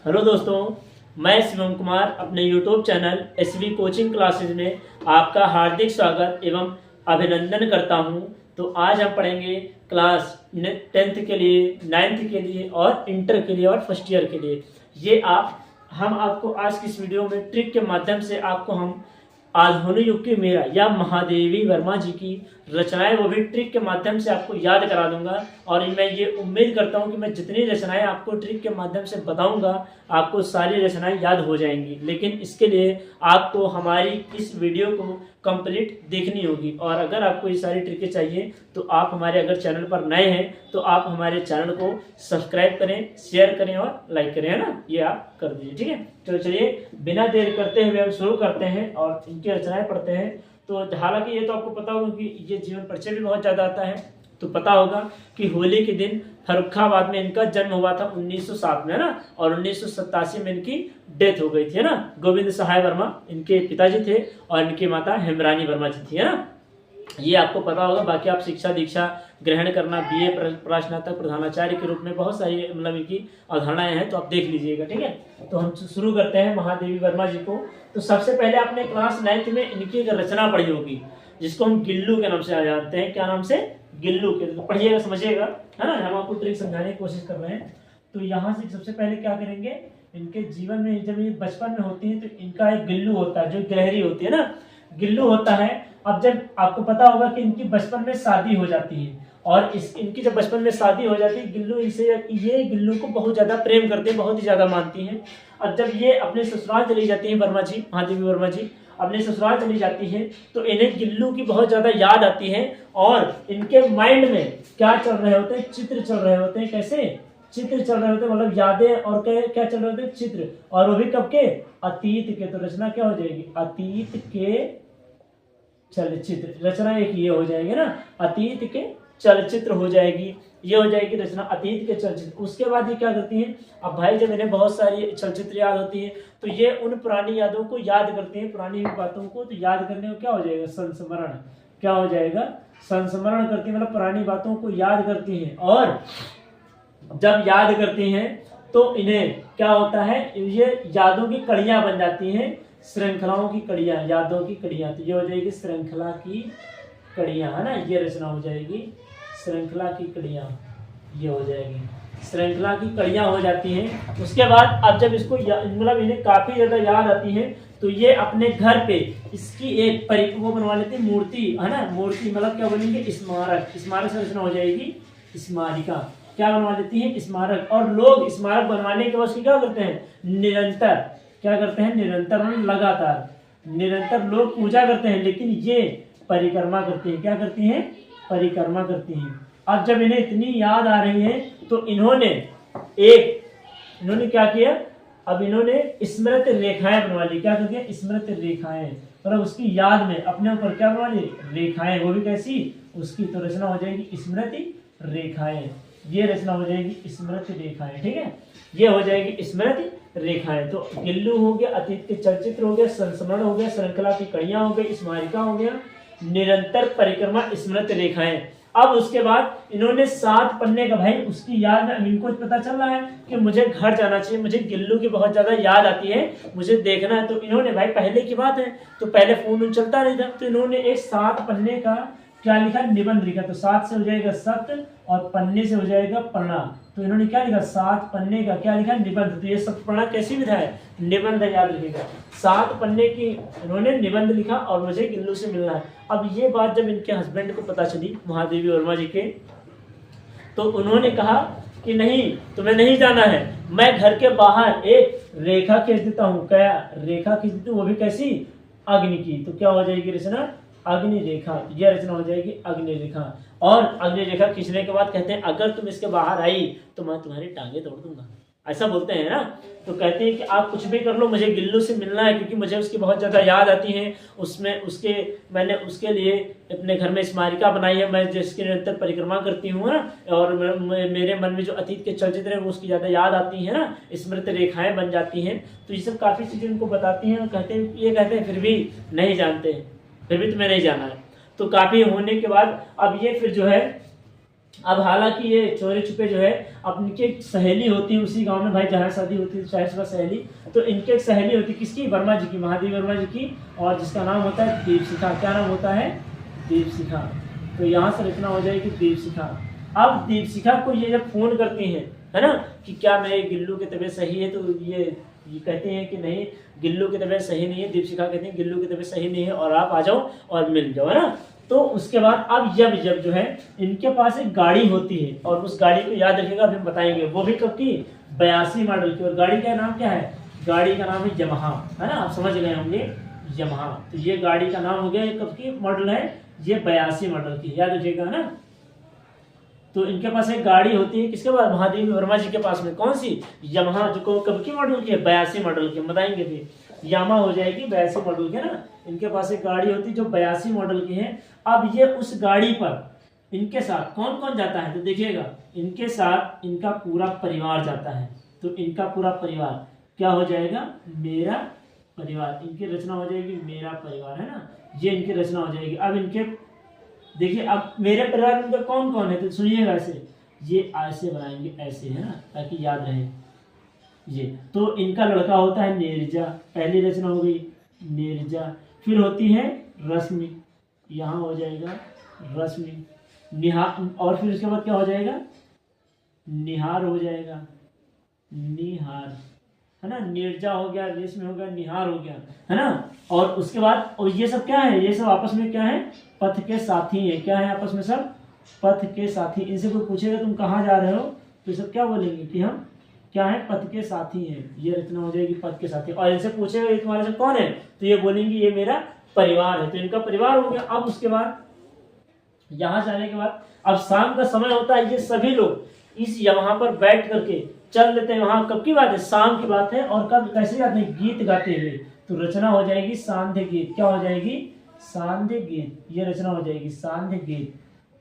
Hello दोस्तों, मैं शिवम कुमार अपने YouTube channel SV coaching classes में आपका हार्दिक स्वागत एवं अभिनंदन करता हूं। तो आज हम पढ़ेंगे क्लास 10th के लिए, 9th के लिए और इंटर के लिए और फर्स्ट ईयर के लिए। हम आपको आज की इस वीडियो में ट्रिक के माध्यम से आपको हम आधुनिक युग की मीरा या महादेवी वर्मा जी की रचनाएं, वो भी ट्रिक के माध्यम से आपको याद करा दूंगा। और मैं ये उम्मीद करता हूं कि मैं जितनी रचनाएं आपको ट्रिक के माध्यम से बताऊंगा आपको सारी रचनाएं याद हो जाएंगी। लेकिन इसके लिए आपको हमारी इस वीडियो को कंप्लीट देखनी होगी। और अगर आपको ये सारी ट्रिकें चाहिए तो आप हमारे अगर चैनल पर नए हैं तो आप हमारे चैनल को सब्सक्राइब करें, शेयर करें और लाइक करें, है ना, ये आप कर दीजिए। ठीक है, तो चलिए बिना देर करते हुए हम शुरू करते हैं और इनकी रचनाएं पढ़ते हैं। तो हालांकि ये तो आपको पता होगा कि ये जीवन परिचय भी बहुत ज़्यादा आता है। तो पता होगा कि होली के दिन फर्रुखाबाद में इनका जन्म हुआ था 1907 में, है ना, और 1987 में इनकी डेथ हो गई थी, है ना। गोविंद सहाय वर्मा इनके पिताजी थे और इनकी माता हेमरानी वर्मा जी थी, है ना। ये आपको पता होगा। बाकी आप शिक्षा दीक्षा ग्रहण करना, बीए प्रश्नातक प्रधानाचार्य के रूप में बहुत सारी मतलब इनकी अवधारणाएं हैं, तो आप देख लीजिएगा। ठीक है, तो हम शुरू करते हैं महादेवी वर्मा जी को। तो सबसे पहले आपने क्लास 9th में इनकी एक रचना पढ़ी होगी जिसको हम गिल्लू के नाम से जानते हैं। क्या नाम से? गिल्लू के। तो पढ़िएगा, समझिएगा, है ना। हम आपको ट्रिक समझाने की कोशिश कर रहे हैं। तो यहाँ से सबसे पहले क्या करेंगे, इनके जीवन में जब ये बचपन में होती है तो इनका एक गिल्लू होता है जो गिलहरी होती है ना, गिल्लू होता है। अब जब आपको पता होगा कि इनकी बचपन में शादी हो जाती है और इनकी जब बचपन में शादी हो जाती है, गिल्लू ये गिल्लू को बहुत ज्यादा प्रेम करते हैं, बहुत ही ज्यादा मानती हैं। अब जब ये अपने ससुराल चली जाती है वर्मा जी, महादेवी वर्मा जी अपने ससुराल चली जाती है तो इन्हें गिल्लू की बहुत ज्यादा याद आती है और इनके माइंड में क्या चल रहे होते हैं, चित्र चल रहे होते हैं। कैसे चित्र चल रहे होते हैं, मतलब यादें, और क्या चल रहे होते हैं, चित्र। और वो भी कब के? अतीत के। तो रचना क्या हो जाएगी? अतीत के चलचित्र। रचना एक ये हो जाएगी ना, अतीत के चलचित्र हो जाएगी, ये हो जाएगी रचना अतीत के चलचित्र। उसके बाद ये क्या करती हैं, अब भाई जब इन्हें बहुत सारी चलचित्र याद होती है तो ये उन पुरानी यादों को याद करती हैं, पुरानी बातों को। तो याद करने को क्या हो जाएगा? संस्मरण। क्या हो जाएगा? संस्मरण करती है, मतलब पुरानी बातों को याद करती हैं। और जब याद करती हैं तो इन्हें क्या होता है, ये यादों की कड़ियां बन जाती हैं, श्रृंखलाओं की कड़ियां, यादों की कड़ियां। तो ये हो जाएगी श्रृंखला की कड़ियां, है ना। ये रचना हो जाएगी श्रृंखला की कड़ियां, ये हो जाएगी श्रृंखला की कड़ियां हो जाती हैं। उसके बाद अब जब इसको मतलब इन्हें काफी ज्यादा याद आती है तो ये अपने घर पे इसकी एक वो बनवा लेते हैं, मूर्ति, है ना। मूर्ति मतलब क्या बनेंगे? स्मारक। स्मारक से रचना हो जाएगी स्मारिका। क्या बनवा लेती है? स्मारक। और लोग स्मारक बनवाने के बाद क्या करते हैं? निरंतर क्या करते हैं? निरंतर, लगातार निरंतर लोग पूजा करते हैं, लेकिन ये परिक्रमा करती हैं। क्या करती हैं? परिक्रमा करती हैं। अब जब इन्हें इतनी याद आ रही है तो इन्होंने क्या किया, अब इन्होंने स्मृति रेखाएं बनवा ली। क्या करके? स्मृति रेखाएं, मतलब उसकी याद में अपने ऊपर क्या बनवा ली? रेखाएं। वो भी कैसी? उसकी तो रचना हो जाएगी स्मृति रेखाएं। ये रचना हो जाएगी स्मृति रेखाएं। ठीक है, ये हो जाएगी स्मृति रेखाएं। तो गिल्लू हो गया, अतीत के चलचित्र हो गया, संस्मरण हो गया, श्रृंखला की कड़ियां हो गई, स्मारिका हो गया, निरंतर परिक्रमा, स्मृति रेखाएं। अब उसके बाद इन्होंने 7 पन्ने का, भाई उसकी याद में इनको पता चल रहा है कि मुझे घर जाना चाहिए, मुझे गिल्लू की बहुत ज्यादा याद आती है, मुझे देखना है। तो इन्होंने, भाई पहले की बात है तो पहले फोन चलता नहीं था, तो इन्होंने एक 7 पन्ने का क्या लिखा? निबंध लिखा। तो 7 से हो जाएगा सत्य और पन्ने से हो जाएगा पन्ना। तो इन्होंने क्या लिखा? 7 पन्ने का क्या लिखा? निबंध। तो ये सब पढ़ना कैसी विधा है? निबंध याद लिखेगा। 7 पन्ने की इन्होंने निबंध लिखा और मुझे गिल्लू से मिलना है। अब ये बात जब इनके हस्बैंड को पता चली, महादेवी वर्मा जी के, तो उन्होंने कहा कि नहीं, तुम्हें नहीं जाना है, मैं घर के बाहर एक रेखा खींच देता हूँ। क्या रेखा खींच देती हूँ? वो भी कैसी? अग्नि की। तो क्या हो जाएगी रचना? अग्नि रेखा। यह रचना हो जाएगी अग्नि रेखा। और अग्नि रेखा खींचने के बाद कहते हैं अगर तुम इसके बाहर आई तो मैं तुम्हारी टांगे तोड़ दूंगा, ऐसा बोलते हैं ना। तो कहते हैं कि आप कुछ भी कर लो, मुझे गिल्लू से मिलना है क्योंकि मुझे उसकी बहुत ज्यादा याद आती है। मैंने उसके लिए अपने घर में स्मारिका बनाई है, मैं जिसकी निरंतर परिक्रमा करती हूँ ना, और मेरे मन में जो अतीत के चलचित्र है वो उसकी ज्यादा याद आती है ना, स्मृति रेखाएं बन जाती हैं। तो ये सब काफी चीजें उनको बताती हैं। कहते हैं फिर भी नहीं जानते, फिर भी तुम्हें नहीं जाना है। तो काफी होने के बाद अब ये फिर जो है अब हालांकि ये चोरी छुपे जो है अपनी की एक सहेली होती है उसी गांव में, भाई जहाँ शादी होती है शायद से सहेली, तो इनके एक सहेली होती है किसकी, वर्मा जी की, महादेवी वर्मा जी की, और जिसका नाम होता है दीपशिखा। क्या नाम होता है, दीपशिखा। तो यहाँ से रचना हो जाएगी दीपशिखा। अब दीपशिखा को ये जब फोन करती हैं, है ना, कि क्या मेरे गिल्लू की तबीयत सही है, तो ये कहते हैं कि नहीं गिल्लू की तबीयत सही नहीं है। दीपशिखा कहते हैं गिल्लू की तबीयत सही नहीं है और आप आ जाओ और मिल जाओ, है ना। तो उसके बाद अब जब जो है इनके पास एक गाड़ी होती है, और उस गाड़ी को याद रखिएगा, अभी हम बताएंगे, वो भी कब की, 82 मॉडल की। और गाड़ी का नाम क्या है, गाड़ी का नाम है यमहा, है ना, आप समझ गए होंगे, यमहा। तो ये गाड़ी का नाम हो गया, कब की मॉडल है, ये 82 मॉडल की, याद रखिएगा, है ना। तो इनके पास एक गाड़ी होती है, किसके पास, महादेवी वर्मा जी के पास में, कौन सी, यमहा, जो कब की मॉडल की है, 82 मॉडल की, बताएंगे भी, यामा हो जाएगी 82 मॉडल की ना। इनके पास एक गाड़ी होती है जो 82 मॉडल की है। अब ये उस गाड़ी पर इनके साथ कौन कौन जाता है, तो देखिएगा, इनके साथ इनका पूरा परिवार जाता है। तो इनका पूरा परिवार क्या हो जाएगा, मेरा परिवार, इनकी रचना हो जाएगी मेरा परिवार, है ना, ये इनकी रचना हो जाएगी। अब इनके देखिए, अब मेरे परिवार में कौन कौन है, तो सुनिएगा, ऐसे ये ऐसे बनाएंगे, ऐसे, है ना, ताकि याद रहे ये। तो इनका लड़का होता है नीरजा, पहली रचना हो गई नीरजा। फिर होती है रश्मि, यहाँ हो जाएगा रश्मि, निहार, और फिर उसके बाद क्या हो जाएगा, निहार हो जाएगा, निहार, है ना, नीरजा हो गया, रेशमी हो गया, निहार हो गया, है ना। और उसके बाद, और ये सब क्या है, ये सब आपस में क्या है, पथ के साथी है। क्या है आपस में सब, पथ के साथी। इनसे कोई पूछेगा तुम कहाँ जा रहे हो, तो सब क्या बोलेंगे कि हम क्या है, पथ के साथी हैं। ये रचना हो जाएगी पथ के साथी। और इनसे पूछेगा ये तुम्हारे से कौन है, तो ये बोलेंगे ये मेरा परिवार है। तो इनका परिवार हो गया। अब उसके बाद यहाँ जाने के बाद अब शाम का समय होता है, ये सभी लोग इस वहां पर बैठ करके चल लेते हैं। वहां कब की बात है, शाम की बात है। और कब, कैसे जाते हैं, गीत गाते हुए। तो रचना हो जाएगी सांध्य गीत। क्या हो जाएगी, सांध्य गीत। ये रचना हो जाएगी सांध्य गीत।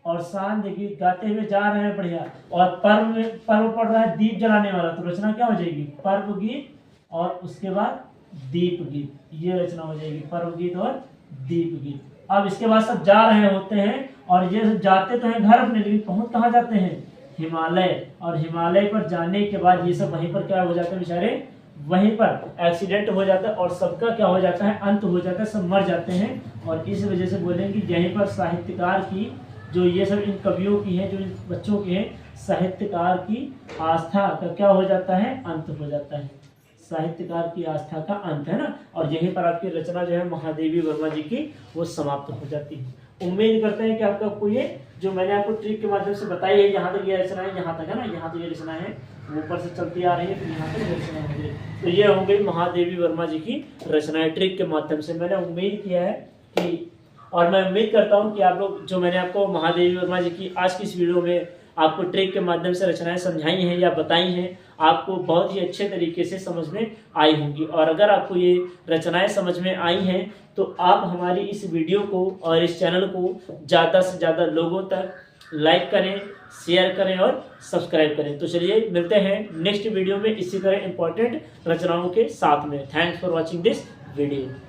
और सांध्य गीत गाते हुए जा रहे हैं बढ़िया। और पर्व पड़ रहा है दीप जलाने वाला, तो रचना क्या हो जाएगी, पर्व गीत और उसके बाद दीप गीत। ये रचना हो जाएगी पर्व गीत और दीप गीत। अब इसके बाद सब जा रहे होते हैं, और ये सब जाते तो हैं घर अपने, लेकिन पहुंच कहाँ जाते हैं, हिमालय। और हिमालय पर जाने के बाद ये सब वहीं पर क्या हो जाते हैं बेचारे, वहीं पर एक्सीडेंट हो जाता है और सबका क्या हो जाता है, अंत हो जाता है, सब मर जाते हैं। और इस वजह से बोलेंगे यहीं पर साहित्यकार की, जो ये सब इन कवियों की है, जो इन बच्चों की है, साहित्यकार की आस्था का क्या हो जाता है, अंत हो जाता है। साहित्यकार की आस्था का अंत, है ना। और यहीं पर आपकी रचना जो है महादेवी वर्मा जी की वो समाप्त हो जाती है। उम्मीद करते हैं कि आपको ये जो मैंने आपको ट्रिक के माध्यम से बताई है, यहाँ तक ये रचना है, यहाँ तक, है ना, यहाँ तक ये रचना है, ऊपर से चलती आ रही है, फिर यहाँ तक रचना हो गई। तो ये हो गई महादेवी वर्मा जी की रचनाएं ट्रिक के माध्यम से। मैंने उम्मीद किया है कि, और मैं उम्मीद करता हूँ कि आप लोग, जो मैंने आपको महादेवी वर्मा जी की आज की इस वीडियो में आपको ट्रिक के माध्यम से रचनाएं समझाई हैं या बताई हैं, आपको बहुत ही अच्छे तरीके से समझ में आई होंगी। और अगर आपको ये रचनाएं समझ में आई हैं, तो आप हमारी इस वीडियो को और इस चैनल को ज़्यादा से ज़्यादा लोगों तक लाइक करें, शेयर करें और सब्सक्राइब करें। तो चलिए मिलते हैं नेक्स्ट वीडियो में इसी तरह इंपॉर्टेंट रचनाओं के साथ में। Thanks for watching this video.